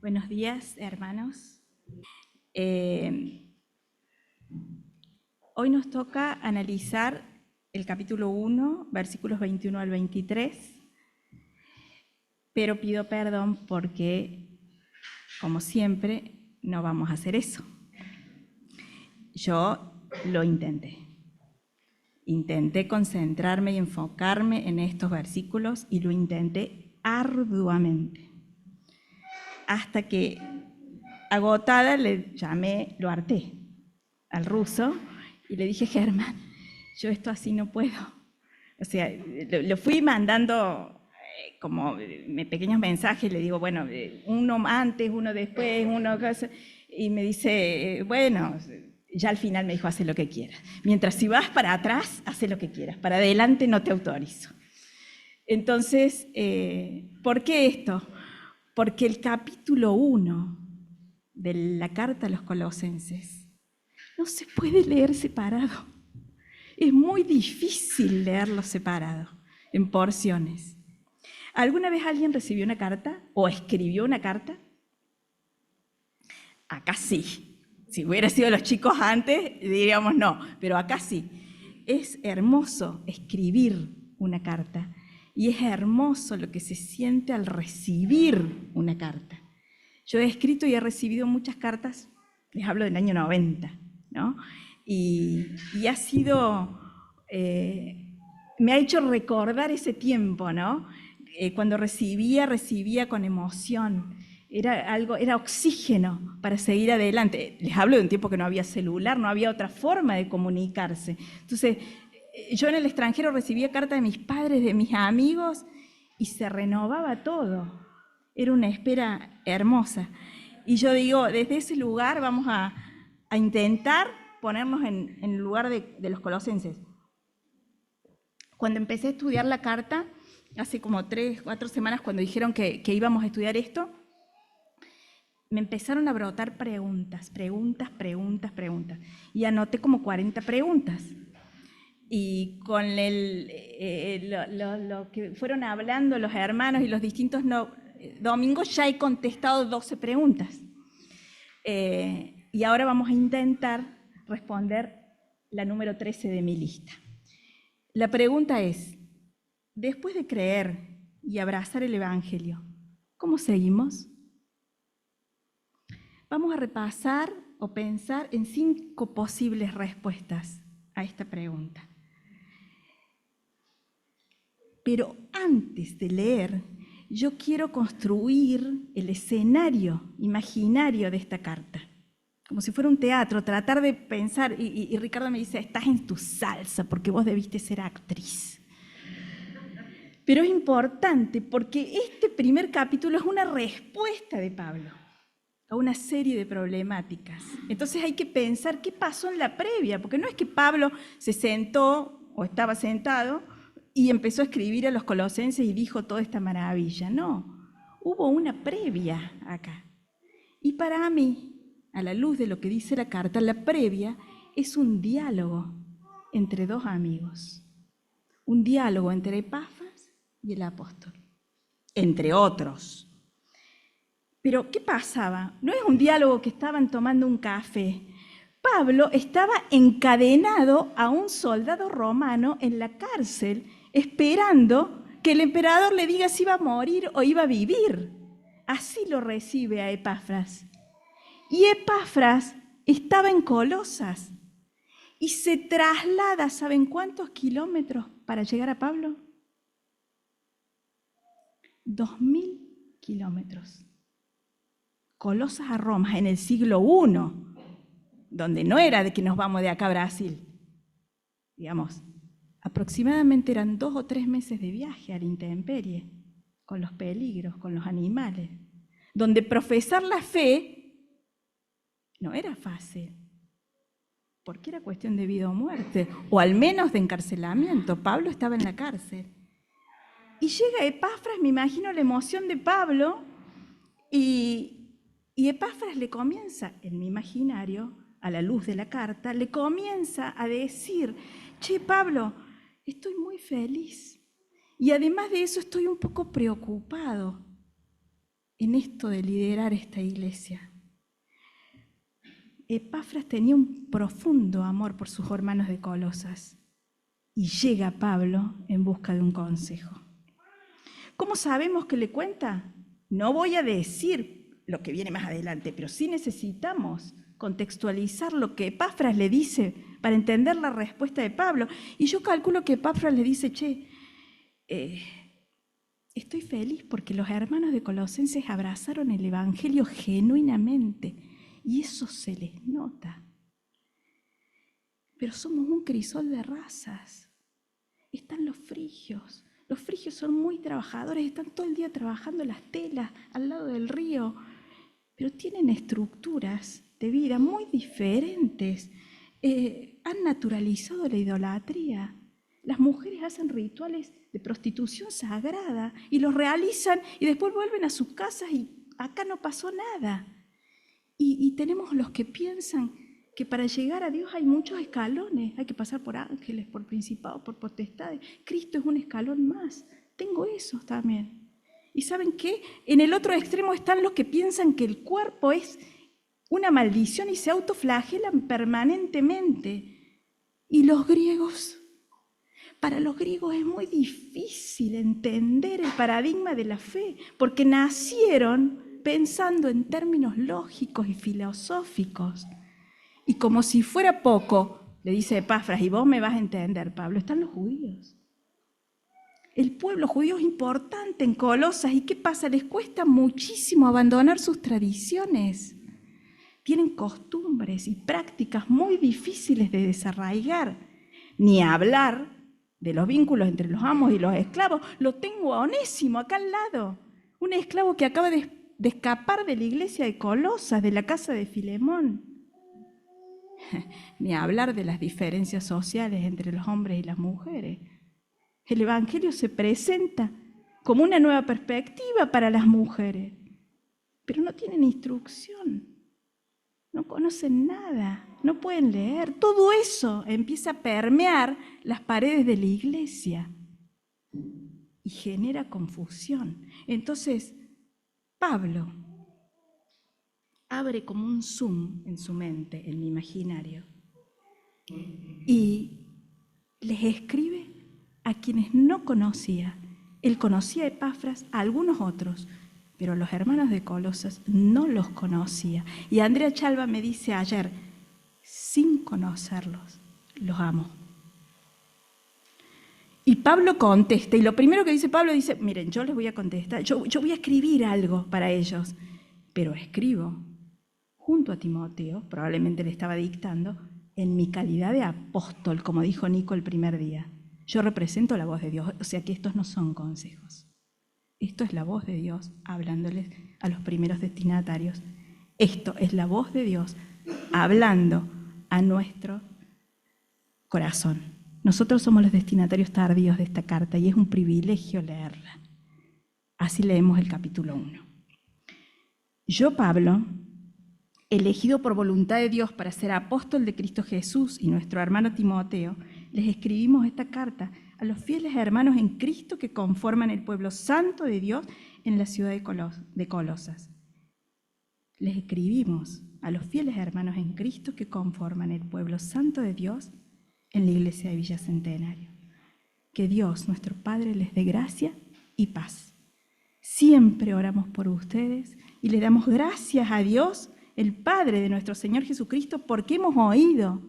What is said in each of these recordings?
Buenos días, hermanos. Hoy nos toca analizar el capítulo 1, versículos 21 al 23, pero pido perdón porque, como siempre, no vamos a hacer eso. Yo lo intenté. Intenté concentrarme y enfocarme en estos versículos y lo intenté arduamente. Hasta que, agotada, le llamé, lo harté al ruso y le dije: Germán, yo esto así no puedo. O sea, lo fui mandando como pequeños mensajes, le digo, bueno, uno antes, uno después, uno... Y me dice, bueno, ya al final me dijo, haz lo que quieras. Mientras si vas para atrás, haz lo que quieras. Para adelante no te autorizo. Entonces, ¿por qué esto? Porque el capítulo 1 de la carta a los Colosenses no se puede leer separado. Es muy difícil leerlo separado, en porciones. ¿Alguna vez alguien recibió una carta o escribió una carta? Acá sí. Si hubiera sido los chicos antes, diríamos no, pero acá sí. Es hermoso escribir una carta y es hermoso lo que se siente al recibir una carta. Yo he escrito y he recibido muchas cartas, les hablo del año 90, ¿no? Y ha sido, me ha hecho recordar ese tiempo, ¿no? Cuando recibía con emoción, era oxígeno para seguir adelante. Les hablo de un tiempo que no había celular, no había otra forma de comunicarse. Entonces, yo en el extranjero recibía cartas de mis padres, de mis amigos, y se renovaba todo. Era una espera hermosa. Y yo digo, desde ese lugar vamos a intentar ponernos en el lugar de los colosenses. Cuando empecé a estudiar la carta, hace como 3, 4 semanas, cuando dijeron que íbamos a estudiar esto, me empezaron a brotar preguntas. Y anoté como 40 preguntas. Y con lo que fueron hablando los hermanos y los distintos domingos, ya he contestado 12 preguntas. Y ahora vamos a intentar responder la número 13 de mi lista. La pregunta es, después de creer y abrazar el Evangelio, ¿cómo seguimos? Vamos a repasar o pensar en 5 posibles respuestas a esta pregunta. Pero antes de leer, yo quiero construir el escenario imaginario de esta carta. Como si fuera un teatro, tratar de pensar, y Ricardo me dice, estás en tu salsa porque vos debiste ser actriz. Pero es importante porque este primer capítulo es una respuesta de Pablo a una serie de problemáticas. Entonces hay que pensar qué pasó en la previa, porque no es que Pablo se sentó o estaba sentado y empezó a escribir a los colosenses y dijo toda esta maravilla. No, hubo una previa acá. Y para mí, a la luz de lo que dice la carta, la previa es un diálogo entre 2 amigos. Un diálogo entre Epafras y el apóstol, entre otros. Pero, ¿qué pasaba? No es un diálogo que estaban tomando un café. Pablo estaba encadenado a un soldado romano en la cárcel, esperando que el emperador le diga si iba a morir o iba a vivir. Así lo recibe a Epafras. Y Epafras estaba en Colosas y se traslada, ¿saben cuántos kilómetros para llegar a Pablo? 2000 kilómetros. Colosas a Roma en el siglo I, donde no era de que nos vamos de acá a Brasil. Digamos, aproximadamente eran 2 o 3 meses de viaje a la intemperie, con los peligros, con los animales, donde profesar la fe no era fácil, porque era cuestión de vida o muerte, o al menos de encarcelamiento. Pablo estaba en la cárcel. Y llega Epafras, me imagino la emoción de Pablo, y Epafras le comienza, en mi imaginario, a la luz de la carta, le comienza a decir, che, Pablo, estoy muy feliz. Y además de eso estoy un poco preocupado. en esto de liderar esta iglesia. Epafras tenía un profundo amor por sus hermanos de Colosas y llega Pablo en busca de un consejo. ¿Cómo sabemos que le cuenta? No voy a decir lo que viene más adelante, pero sí necesitamos contextualizar lo que Epafras le dice para entender la respuesta de Pablo. Y yo calculo que Epafras le dice, estoy feliz porque los hermanos de Colosenses abrazaron el Evangelio genuinamente y eso se les nota. Pero somos un crisol de razas. Están los frigios. Los frigios son muy trabajadores, están todo el día trabajando las telas al lado del río, pero tienen estructuras de vida muy diferentes. Han naturalizado la idolatría. Las mujeres hacen rituales de prostitución sagrada y los realizan y después vuelven a sus casas y acá no pasó nada. Y tenemos los que piensan que para llegar a Dios hay muchos escalones, hay que pasar por ángeles, por principados, por potestades. Cristo es un escalón más. Tengo esos también. ¿Y saben qué? En el otro extremo están los que piensan que el cuerpo es una maldición y se autoflagelan permanentemente. Y los griegos, para los griegos es muy difícil entender el paradigma de la fe, porque nacieron pensando en términos lógicos y filosóficos. Y como si fuera poco, le dice Epafras, y vos me vas a entender, Pablo, están los judíos. El pueblo judío es importante en Colosas, ¿y qué pasa? Les cuesta muchísimo abandonar sus tradiciones. Tienen costumbres y prácticas muy difíciles de desarraigar. Ni hablar de los vínculos entre los amos y los esclavos. Lo tengo a Onésimo acá al lado, un esclavo que acaba de escapar de la iglesia de Colosas, de la casa de Filemón. Ni hablar de las diferencias sociales entre los hombres y las mujeres. El Evangelio se presenta como una nueva perspectiva para las mujeres, pero no tienen instrucción, no conocen nada, no pueden leer. Todo eso empieza a permear las paredes de la iglesia y genera confusión. Entonces, Pablo abre como un zoom en su mente, en mi imaginario, y les escribe a quienes no conocía. Él conocía a Epafras, a algunos otros, pero los hermanos de Colosas no los conocía. Y Andrea Chalva me dice ayer, sin conocerlos, los amo. Y Pablo contesta, y lo primero que dice Pablo dice, miren, yo les voy a contestar, yo voy a escribir algo para ellos, pero escribo junto a Timoteo, probablemente le estaba dictando, en mi calidad de apóstol, como dijo Nico el primer día. Yo represento la voz de Dios, o sea que estos no son consejos. Esto es la voz de Dios hablándoles a los primeros destinatarios. Esto es la voz de Dios hablando a nuestro corazón. Nosotros somos los destinatarios tardíos de esta carta y es un privilegio leerla. Así leemos el capítulo 1. Yo, Pablo, elegido por voluntad de Dios para ser apóstol de Cristo Jesús, y nuestro hermano Timoteo, les escribimos esta carta a los fieles hermanos en Cristo que conforman el pueblo santo de Dios en la ciudad de Colosas. Les escribimos a los fieles hermanos en Cristo que conforman el pueblo santo de Dios en la iglesia de Villa Centenario. Que Dios, nuestro Padre, les dé gracia y paz. Siempre oramos por ustedes y le damos gracias a Dios, el Padre de nuestro Señor Jesucristo, porque hemos oído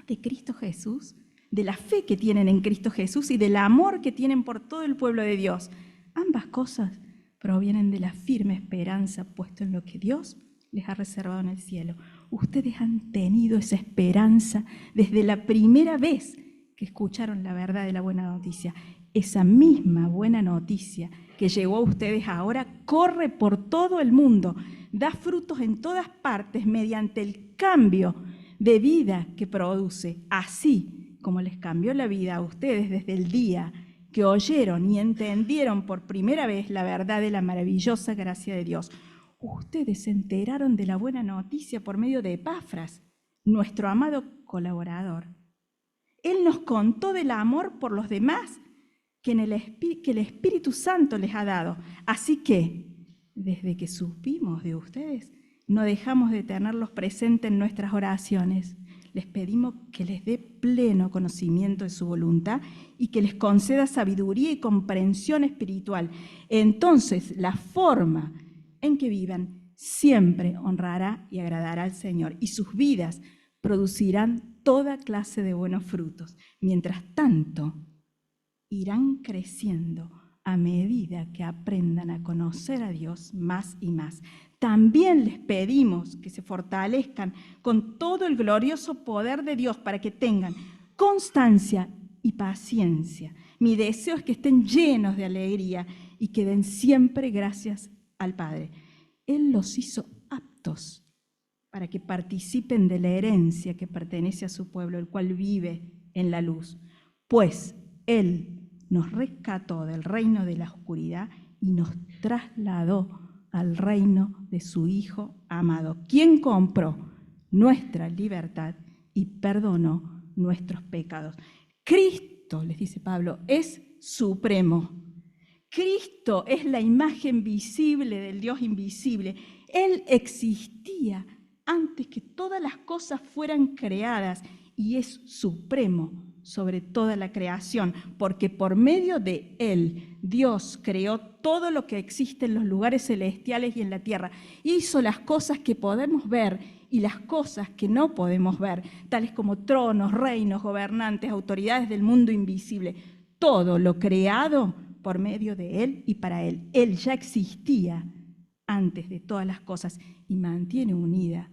de Cristo Jesús, de la fe que tienen en Cristo Jesús y del amor que tienen por todo el pueblo de Dios. Ambas cosas provienen de la firme esperanza puesta en lo que Dios les ha reservado en el cielo. Ustedes han tenido esa esperanza desde la primera vez que escucharon la verdad de la buena noticia. Esa misma buena noticia que llegó a ustedes ahora corre por todo el mundo, da frutos en todas partes mediante el cambio de vida que produce, así como les cambió la vida a ustedes desde el día que oyeron y entendieron por primera vez la verdad de la maravillosa gracia de Dios. Ustedes se enteraron de la buena noticia por medio de Epafras, nuestro amado colaborador. Él nos contó del amor por los demás que el Espíritu Santo les ha dado. Así que, desde que supimos de ustedes, no dejamos de tenerlos presentes en nuestras oraciones. Les pedimos que les dé pleno conocimiento de su voluntad y que les conceda sabiduría y comprensión espiritual. Entonces, la forma en que vivan siempre honrará y agradará al Señor, y sus vidas producirán toda clase de buenos frutos. Mientras tanto, irán creciendo a medida que aprendan a conocer a Dios más y más. También les pedimos que se fortalezcan con todo el glorioso poder de Dios para que tengan constancia y paciencia. Mi deseo es que estén llenos de alegría y que den siempre gracias al Padre. Él los hizo aptos para que participen de la herencia que pertenece a su pueblo, el cual vive en la luz. Pues Él nos rescató del reino de la oscuridad y nos trasladó al reino de su Hijo amado, quien compró nuestra libertad y perdonó nuestros pecados. Cristo, les dice Pablo, es supremo. Cristo es la imagen visible del Dios invisible. Él existía antes que todas las cosas fueran creadas y es supremo sobre toda la creación, porque por medio de Él Dios creó todo lo que existe en los lugares celestiales y en la tierra. Hizo las cosas que podemos ver y las cosas que no podemos ver, tales como tronos, reinos, gobernantes, autoridades del mundo invisible. Todo lo creado por medio de Él y para Él. Él ya existía antes de todas las cosas y mantiene unida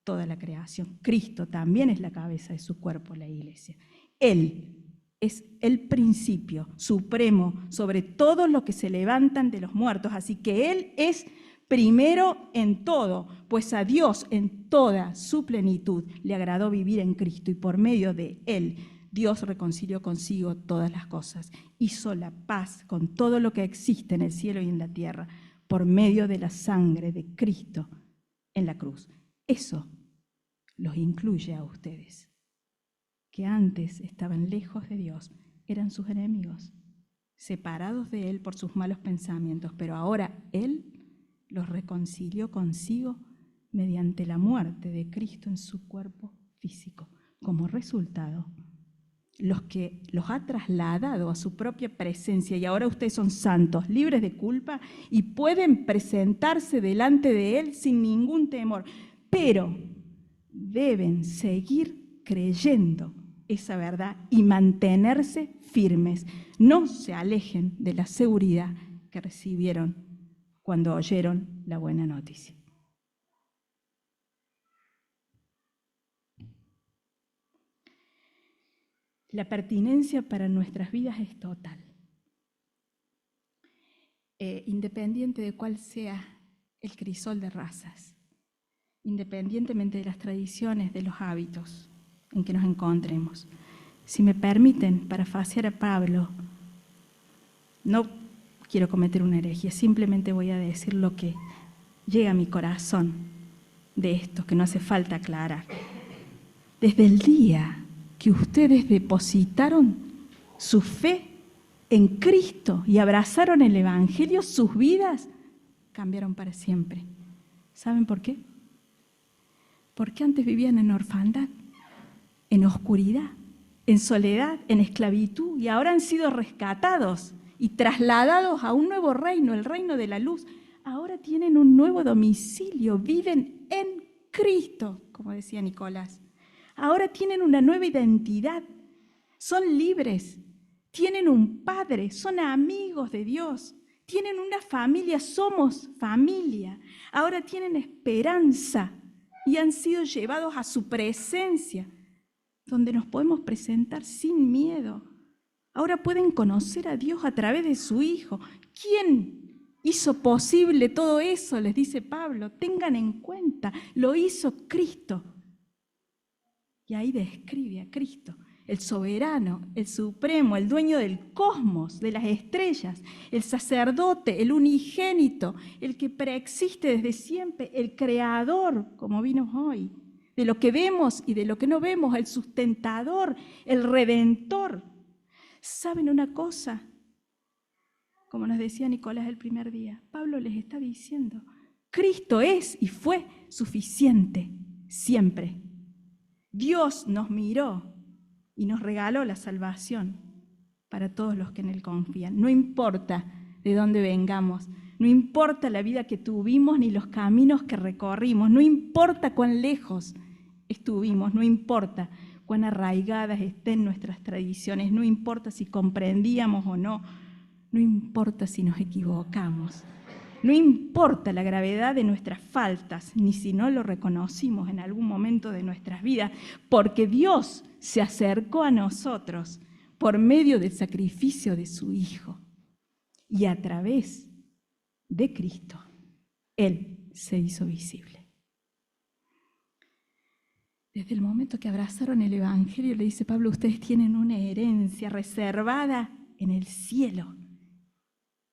toda la creación. Cristo también es la cabeza de su cuerpo, la iglesia. Él es el principio supremo sobre todos los que se levantan de los muertos. Así que Él es primero en todo, pues a Dios en toda su plenitud le agradó vivir en Cristo y por medio de Él Dios reconcilió consigo todas las cosas. Hizo la paz con todo lo que existe en el cielo y en la tierra por medio de la sangre de Cristo en la cruz. Eso los incluye a ustedes, que antes estaban lejos de Dios, eran sus enemigos, separados de Él por sus malos pensamientos, pero ahora Él los reconcilió consigo mediante la muerte de Cristo en su cuerpo físico. Como resultado, los que los ha trasladado a su propia presencia y ahora ustedes son santos, libres de culpa y pueden presentarse delante de Él sin ningún temor, pero deben seguir creyendo esa verdad y mantenerse firmes. No se alejen de la seguridad que recibieron cuando oyeron la buena noticia. La pertinencia para nuestras vidas es total, independiente de cuál sea el crisol de razas, independientemente de las tradiciones, de los hábitos en que nos encontremos. Si me permiten parafasear a Pablo, no quiero cometer una herejía, simplemente voy a decir lo que llega a mi corazón de esto, que no hace falta aclarar. Desde el día que ustedes depositaron su fe en Cristo y abrazaron el Evangelio, sus vidas cambiaron para siempre. ¿Saben por qué? Porque antes vivían en orfandad, en oscuridad, en soledad, en esclavitud, y ahora han sido rescatados y trasladados a un nuevo reino, el reino de la luz. Ahora tienen un nuevo domicilio, viven en Cristo, como decía Nicolás. Ahora tienen una nueva identidad, son libres, tienen un Padre, son amigos de Dios, tienen una familia, somos familia. Ahora tienen esperanza y han sido llevados a su presencia, donde nos podemos presentar sin miedo. Ahora pueden conocer a Dios a través de su Hijo. ¿Quién hizo posible todo eso? Les dice Pablo. Tengan en cuenta, lo hizo Cristo. Y ahí describe a Cristo, el soberano, el supremo, el dueño del cosmos, de las estrellas, el sacerdote, el unigénito, el que preexiste desde siempre, el creador, como vimos hoy, de lo que vemos y de lo que no vemos, el sustentador, el redentor. ¿Saben una cosa? como nos decía Nicolás el primer día, Pablo les está diciendo, Cristo es y fue suficiente siempre. Dios nos miró y nos regaló la salvación para todos los que en Él confían. No importa de dónde vengamos, no importa la vida que tuvimos ni los caminos que recorrimos, no importa cuán lejos estuvimos, no importa cuán arraigadas estén nuestras tradiciones, no importa si comprendíamos o no, no importa si nos equivocamos, no importa la gravedad de nuestras faltas, ni si no lo reconocimos en algún momento de nuestras vidas, porque Dios se acercó a nosotros por medio del sacrificio de su Hijo. Y a través de Cristo, Él se hizo visible. Desde el momento que abrazaron el Evangelio, le dice Pablo, ustedes tienen una herencia reservada en el cielo.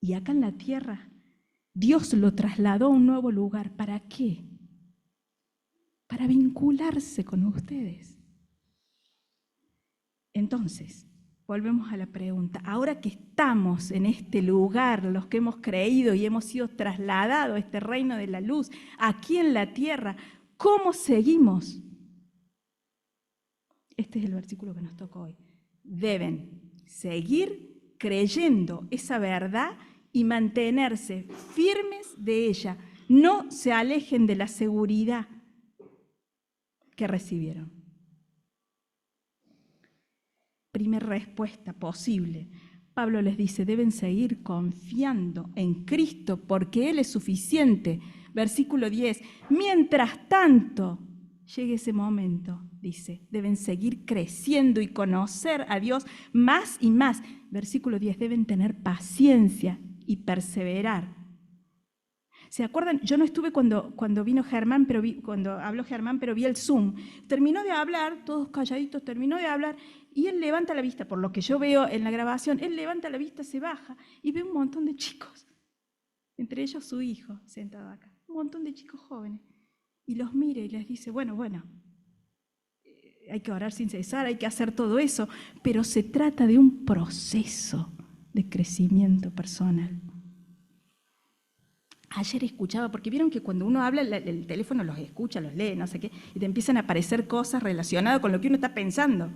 Y acá en la tierra, Dios lo trasladó a un nuevo lugar. ¿Para qué? Para vincularse con ustedes. Entonces, volvemos a la pregunta. Ahora que estamos en este lugar, los que hemos creído y hemos sido trasladados a este reino de la luz, aquí en la tierra, ¿cómo seguimos? Este es el versículo que nos toca hoy. Deben seguir creyendo esa verdad y mantenerse firmes de ella. No se alejen de la seguridad que recibieron. Primera respuesta posible. Pablo les dice, deben seguir confiando en Cristo porque Él es suficiente. Versículo 10. Mientras tanto, llegue ese momento, dice, deben seguir creciendo y conocer a Dios más y más. Versículo 10, deben tener paciencia y perseverar. ¿Se acuerdan? Yo no estuve cuando vino Germán, cuando habló Germán, pero vi el Zoom. Terminó de hablar, todos calladitos, terminó de hablar, y él levanta la vista, por lo que yo veo en la grabación, él levanta la vista, se baja y ve un montón de chicos, entre ellos su hijo sentado acá, un montón de chicos jóvenes, y los mira y les dice, bueno, hay que orar sin cesar, hay que hacer todo eso, pero se trata de un proceso de crecimiento personal. Ayer escuchaba, porque vieron que cuando uno habla, el teléfono los escucha, los lee, no sé qué, y te empiezan a aparecer cosas relacionadas con lo que uno está pensando.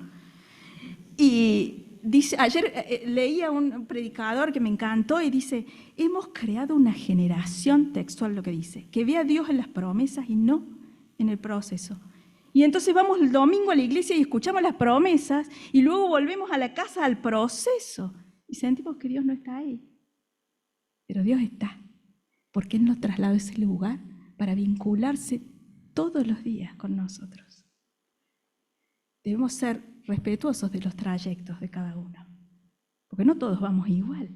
Y dice, ayer leía un predicador que me encantó y dice, hemos creado una generación, textual lo que dice, que ve a Dios en las promesas y no en el proceso. Y entonces vamos el domingo a la iglesia y escuchamos las promesas y luego volvemos a la casa al proceso y sentimos que Dios no está ahí. Pero Dios está. Porque Él nos trasladó a ese lugar para vincularse todos los días con nosotros. Debemos ser respetuosos de los trayectos de cada uno, porque no todos vamos igual,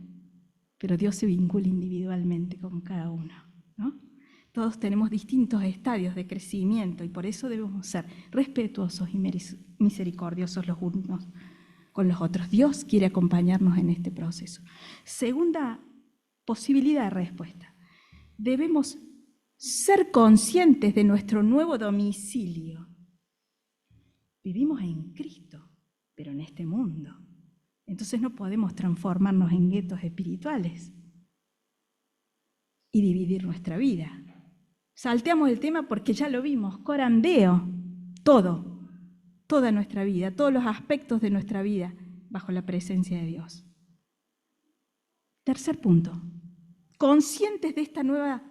pero Dios se vincula individualmente con cada uno, ¿no? Todos tenemos distintos estadios de crecimiento y por eso debemos ser respetuosos y misericordiosos los unos con los otros. Dios quiere acompañarnos en este proceso. Segunda posibilidad de respuesta. Debemos ser conscientes de nuestro nuevo domicilio. Vivimos en Cristo, pero en este mundo. Entonces no podemos transformarnos en guetos espirituales y dividir nuestra vida. Salteamos el tema porque ya lo vimos, corandeo, toda nuestra vida, todos los aspectos de nuestra vida bajo la presencia de Dios. Tercer punto. Conscientes de esta nueva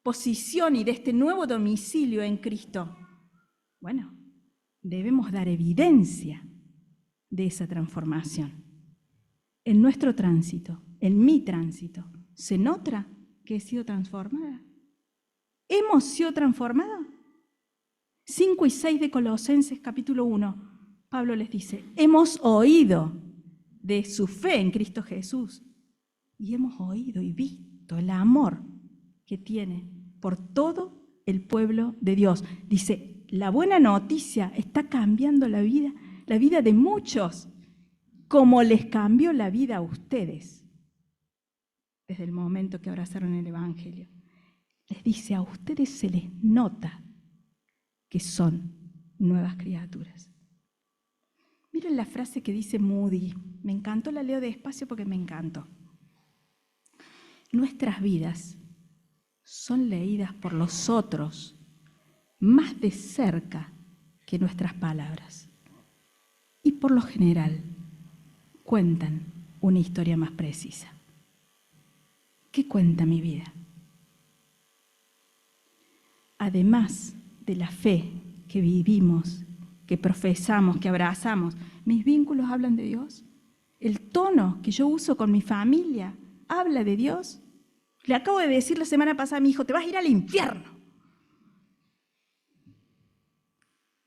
posición y de este nuevo domicilio en Cristo, bueno, debemos dar evidencia de esa transformación. En nuestro tránsito, en mi tránsito, ¿se nota que he sido transformada? ¿Hemos sido transformados? 5 y 6 de Colosenses capítulo 1, Pablo les dice, hemos oído de su fe en Cristo Jesús y hemos oído y visto el amor que tiene por todo el pueblo de Dios. Dice, la buena noticia está cambiando la vida de muchos, como les cambió la vida a ustedes desde el momento que abrazaron el Evangelio. Les dice, a ustedes se les nota que son nuevas criaturas. Miren la frase que dice Moody, me encantó, la leo despacio porque me encantó. Nuestras vidas son leídas por los otros más de cerca que nuestras palabras. Y por lo general cuentan una historia más precisa. ¿Qué cuenta mi vida? Además de la fe que vivimos, que profesamos, que abrazamos, ¿mis vínculos hablan de Dios? ¿El tono que yo uso con mi familia habla de Dios? Le acabo de decir la semana pasada a mi hijo, te vas a ir al infierno.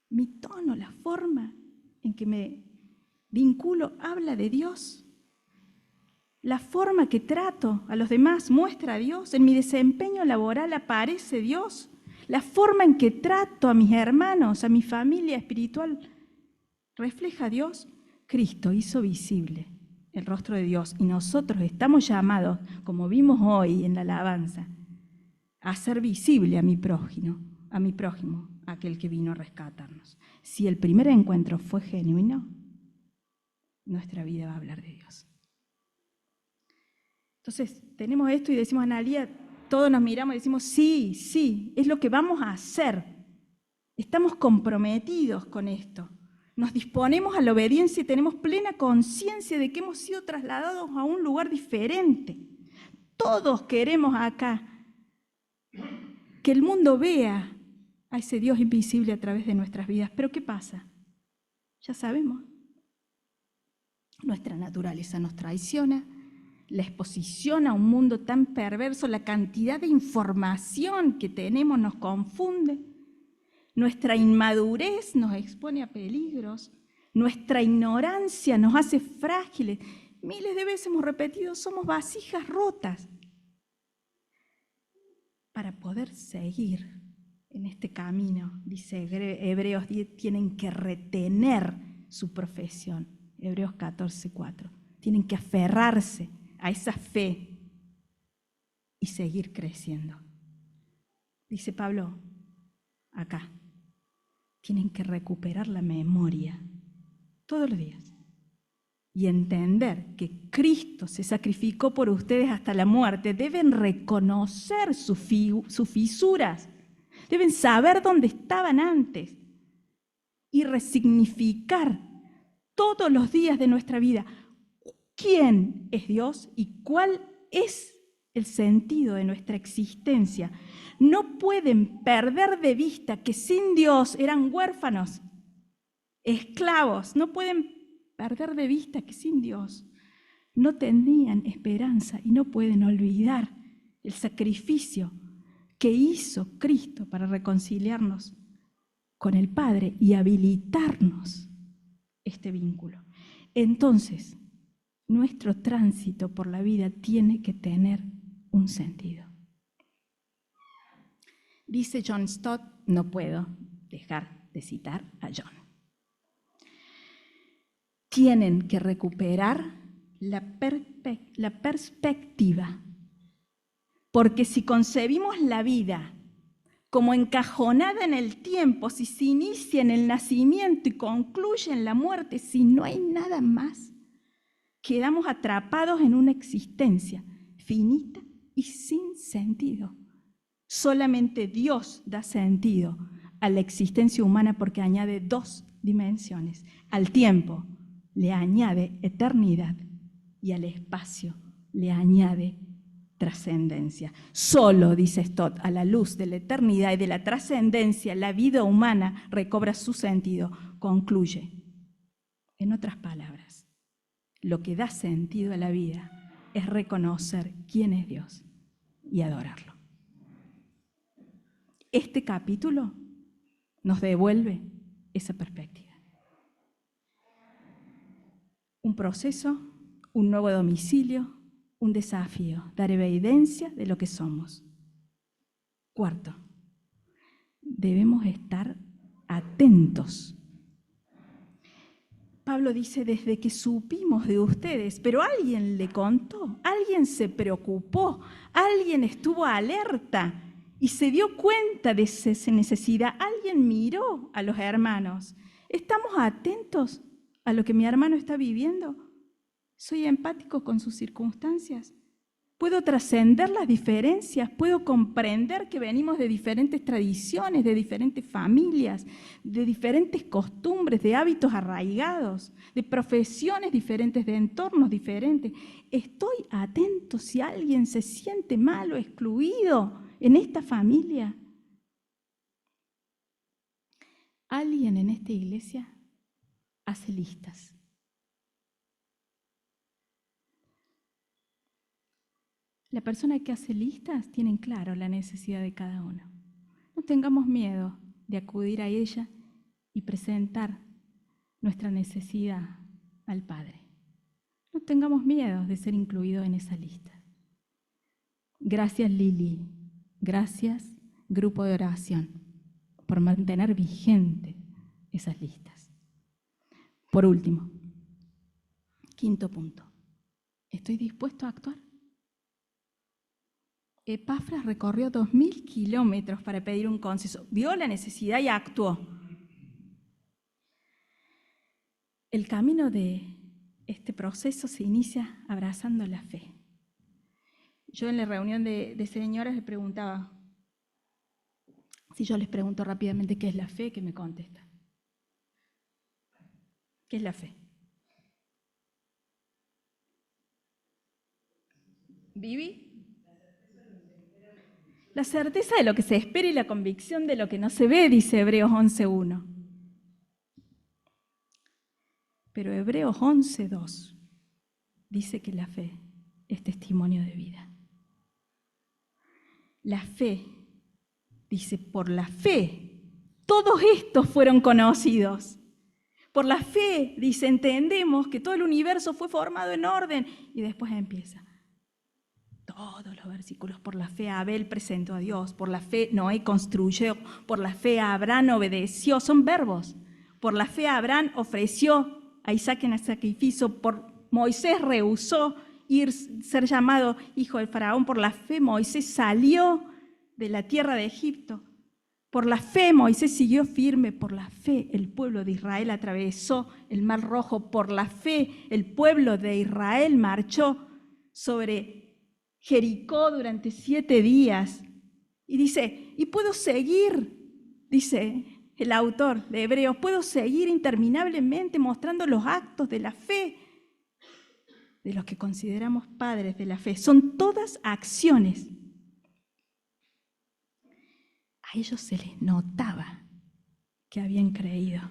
Mi tono, la forma en que me vinculo, habla de Dios. La forma que trato a los demás muestra a Dios. En mi desempeño laboral aparece Dios. La forma en que trato a mis hermanos, a mi familia espiritual, refleja a Dios. Cristo hizo visible el rostro de Dios y nosotros estamos llamados, como vimos hoy en la alabanza, a hacer visible a mi prójimo, aquel que vino a rescatarnos. Si el primer encuentro fue genuino, nuestra vida va a hablar de Dios. Entonces, tenemos esto y decimos, Analía, todos nos miramos y decimos, sí, es lo que vamos a hacer. Estamos comprometidos con esto. Nos disponemos a la obediencia y tenemos plena conciencia de que hemos sido trasladados a un lugar diferente. Todos queremos acá que el mundo vea a ese Dios invisible a través de nuestras vidas. Pero ¿qué pasa? Ya sabemos. Nuestra naturaleza nos traiciona, la exposición a un mundo tan perverso, la cantidad de información que tenemos nos confunde. Nuestra inmadurez nos expone a peligros, nuestra ignorancia nos hace frágiles. Miles de veces hemos repetido, somos vasijas rotas. Para poder seguir en este camino, dice Hebreos 10, tienen que retener su profesión. Hebreos 14:4. Tienen que aferrarse a esa fe y seguir creciendo. Dice Pablo acá, tienen que recuperar la memoria todos los días y entender que Cristo se sacrificó por ustedes hasta la muerte. Deben reconocer sus fisuras, deben saber dónde estaban antes y resignificar todos los días de nuestra vida quién es Dios y cuál es el sentido de nuestra existencia. No pueden perder de vista que sin Dios eran huérfanos, esclavos. No pueden perder de vista que sin Dios no tenían esperanza y no pueden olvidar el sacrificio que hizo Cristo para reconciliarnos con el Padre y habilitarnos este vínculo. Entonces, nuestro tránsito por la vida tiene que tener un sentido. Dice John Stott, no puedo dejar de citar a John. Tienen que recuperar la perspectiva, porque si concebimos la vida como encajonada en el tiempo, si se inicia en el nacimiento y concluye en la muerte, si no hay nada más, quedamos atrapados en una existencia finita y sin sentido. Solamente Dios da sentido a la existencia humana porque añade dos dimensiones. Al tiempo le añade eternidad y al espacio le añade trascendencia. Solo, dice Stott, a la luz de la eternidad y de la trascendencia, la vida humana recobra su sentido, concluye. En otras palabras, lo que da sentido a la vida es reconocer quién es Dios y adorarlo. Este capítulo nos devuelve esa perspectiva. Un proceso, un nuevo domicilio, un desafío, dar evidencia de lo que somos. Cuarto, debemos estar atentos. Pablo dice, desde que supimos de ustedes, pero alguien le contó, alguien se preocupó, alguien estuvo alerta y se dio cuenta de esa necesidad, alguien miró a los hermanos. ¿Estamos atentos a lo que mi hermano está viviendo? ¿Soy empático con sus circunstancias? Puedo trascender las diferencias, puedo comprender que venimos de diferentes tradiciones, de diferentes familias, de diferentes costumbres, de hábitos arraigados, de profesiones diferentes, de entornos diferentes. Estoy atento si alguien se siente mal o excluido en esta familia. Alguien en esta iglesia hace listas. La persona que hace listas tiene claro la necesidad de cada uno. No tengamos miedo de acudir a ella y presentar nuestra necesidad al Padre. No tengamos miedo de ser incluidos en esa lista. Gracias, Lili. Gracias, grupo de oración, por mantener vigente esas listas. Por último, quinto punto. ¿Estoy dispuesto a actuar? Epafras recorrió 2000 kilómetros para pedir un consejo, vio la necesidad y actuó. El camino de este proceso se inicia abrazando la fe. Yo en la reunión de señoras les preguntaba, si yo les pregunto rápidamente qué es la fe, ¿qué me contestan? ¿Qué es la fe? ¿Vivi? La certeza de lo que se espera y la convicción de lo que no se ve, dice Hebreos 11:1. Pero Hebreos 11:2 dice que la fe es testimonio de vida. La fe, dice, por la fe, todos estos fueron conocidos. Por la fe, dice, entendemos que todo el universo fue formado en orden. Y después empieza. Todos los versículos. Por la fe Abel presentó a Dios, por la fe Noé construyó, por la fe Abraham obedeció, son verbos. Por la fe Abraham ofreció a Isaac en el sacrificio, por Moisés rehusó ser llamado hijo del faraón, por la fe Moisés salió de la tierra de Egipto, por la fe Moisés siguió firme, por la fe el pueblo de Israel atravesó el Mar Rojo, por la fe el pueblo de Israel marchó sobre Jericó durante 7 días. Y dice, y puedo seguir, dice el autor de Hebreos, puedo seguir interminablemente mostrando los actos de la fe de los que consideramos padres de la fe. Son todas acciones. A ellos se les notaba que habían creído.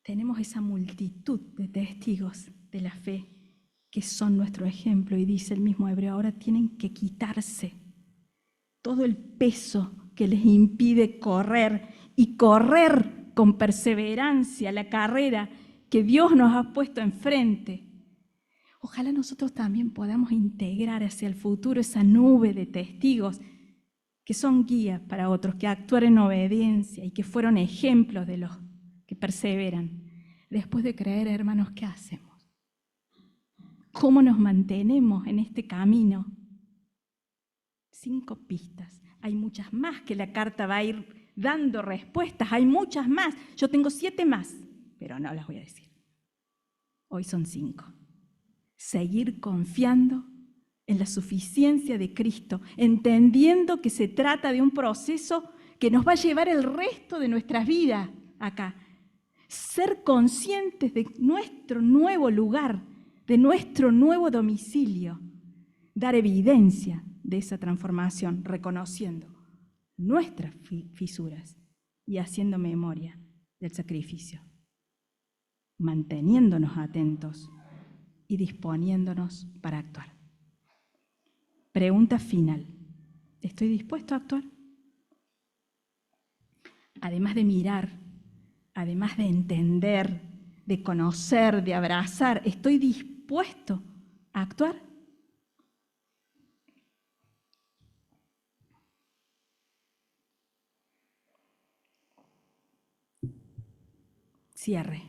Tenemos esa multitud de testigos de la fe que son nuestro ejemplo, y dice el mismo Hebreo, ahora tienen que quitarse todo el peso que les impide correr y correr con perseverancia la carrera que Dios nos ha puesto enfrente. Ojalá nosotros también podamos integrar hacia el futuro esa nube de testigos que son guías para otros, que actuaron en obediencia y que fueron ejemplos de los que perseveran. Después de creer, hermanos, ¿qué hacemos? ¿Cómo nos mantenemos en este camino? 5 pistas. Hay muchas más que la carta va a ir dando respuestas. Hay muchas más. Yo tengo 7 más, pero no las voy a decir. Hoy son 5. Seguir confiando en la suficiencia de Cristo, entendiendo que se trata de un proceso que nos va a llevar el resto de nuestras vidas acá. Ser conscientes de nuestro nuevo lugar, de nuestro nuevo domicilio, dar evidencia de esa transformación, reconociendo nuestras fisuras y haciendo memoria del sacrificio, manteniéndonos atentos y disponiéndonos para actuar. Pregunta final. ¿Estoy dispuesto a actuar? Además de mirar, además de entender, de conocer, de abrazar, ¿estoy dispuesto a actuar? Cierre.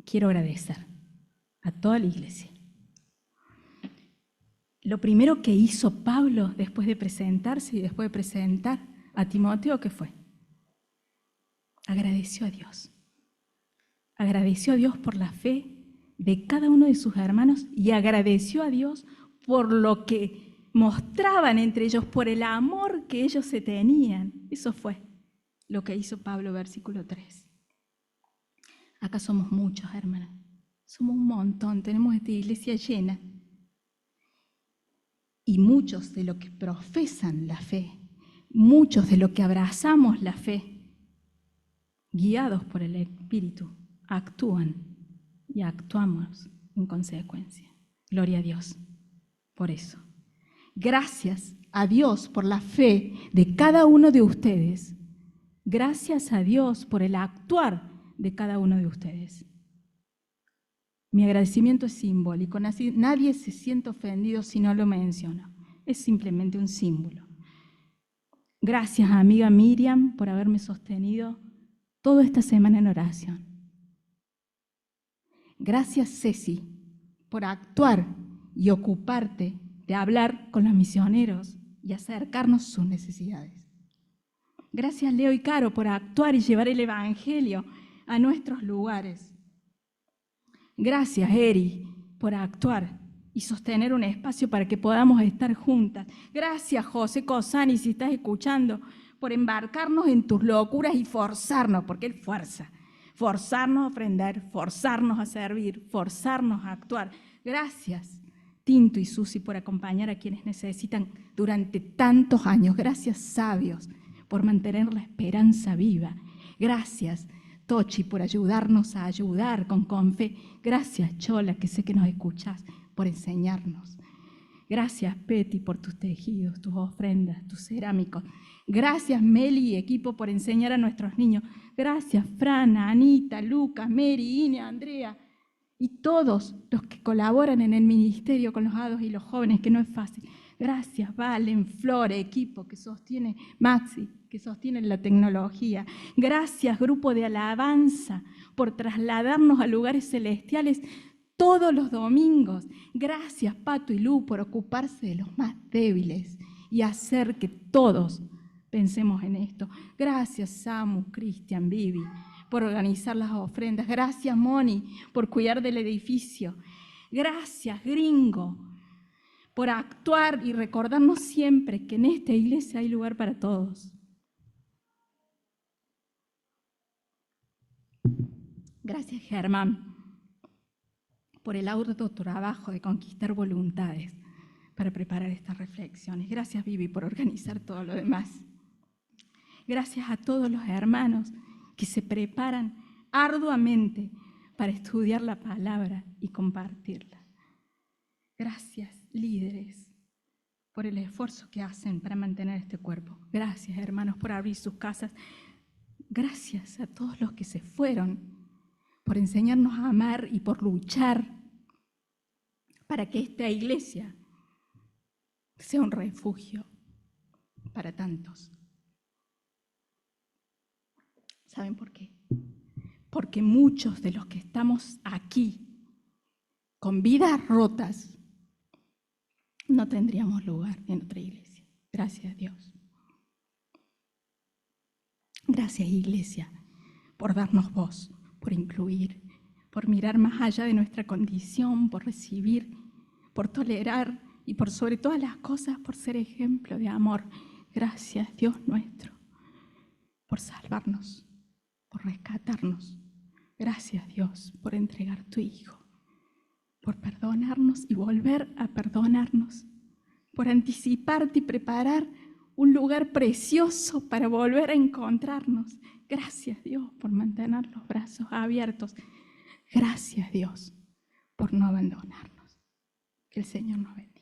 Quiero agradecer a toda la iglesia. Lo primero que hizo Pablo después de presentarse y después de presentar a Timoteo, ¿qué fue? Agradeció a Dios. Agradeció a Dios por la fe de cada uno de sus hermanos y agradeció a Dios por lo que mostraban entre ellos, por el amor que ellos se tenían. Eso fue lo que hizo Pablo, versículo 3. Acá somos muchos, hermanos. Somos un montón, tenemos esta iglesia llena. Y muchos de los que profesan la fe, muchos de los que abrazamos la fe, guiados por el Espíritu, actúan y actuamos en consecuencia. Gloria a Dios por eso. Gracias a Dios por la fe de cada uno de ustedes. Gracias a Dios por el actuar de cada uno de ustedes. Mi agradecimiento es simbólico. Nadie se siente ofendido si no lo menciono. Es simplemente un símbolo. Gracias, amiga Miriam, por haberme sostenido toda esta semana en oración. Gracias, Ceci, por actuar y ocuparte de hablar con los misioneros y acercarnos sus necesidades. Gracias, Leo y Caro, por actuar y llevar el Evangelio a nuestros lugares. Gracias, Eri, por actuar y sostener un espacio para que podamos estar juntas. Gracias, José Cosani, si estás escuchando, por embarcarnos en tus locuras y forzarnos, porque Él fuerza. Forzarnos a ofrendar, forzarnos a servir, forzarnos a actuar. Gracias, Tinto y Susi, por acompañar a quienes necesitan durante tantos años. Gracias, sabios, por mantener la esperanza viva. Gracias, Tochi, por ayudarnos a ayudar con fe. Gracias, Chola, que sé que nos escuchás, por enseñarnos. Gracias, Peti, por tus tejidos, tus ofrendas, tus cerámicos. Gracias, Meli y equipo, por enseñar a nuestros niños. Gracias, Frana, Anita, Lucas, Mary, Ine, Andrea y todos los que colaboran en el ministerio con los hados y los jóvenes, que no es fácil. Gracias, Valen, Flor, equipo que sostiene, Maxi, que sostiene la tecnología. Gracias, grupo de alabanza, por trasladarnos a lugares celestiales todos los domingos. Gracias, Pato y Lu, por ocuparse de los más débiles y hacer que todos pensemos en esto. Gracias, Samu, Cristian, Vivi, por organizar las ofrendas. Gracias, Moni, por cuidar del edificio. Gracias, Gringo, por actuar y recordarnos siempre que en esta iglesia hay lugar para todos. Gracias, Germán, por el arduo trabajo de conquistar voluntades para preparar estas reflexiones. Gracias, Vivi, por organizar todo lo demás. Gracias a todos los hermanos que se preparan arduamente para estudiar la palabra y compartirla. Gracias, líderes, por el esfuerzo que hacen para mantener este cuerpo. Gracias, hermanos, por abrir sus casas. Gracias a todos los que se fueron, por enseñarnos a amar y por luchar para que esta iglesia sea un refugio para tantos. ¿Saben por qué? Porque muchos de los que estamos aquí con vidas rotas no tendríamos lugar en otra iglesia. Gracias a Dios. Gracias, iglesia, por darnos voz, por incluir, por mirar más allá de nuestra condición, por recibir, por tolerar y por sobre todas las cosas, por ser ejemplo de amor. Gracias, Dios nuestro, por salvarnos, por rescatarnos. Gracias, Dios, por entregar tu Hijo, por perdonarnos y volver a perdonarnos, por anticiparte y preparar un lugar precioso para volver a encontrarnos. Gracias, Dios, por mantener los brazos abiertos. Gracias, Dios, por no abandonarnos. Que el Señor nos bendiga.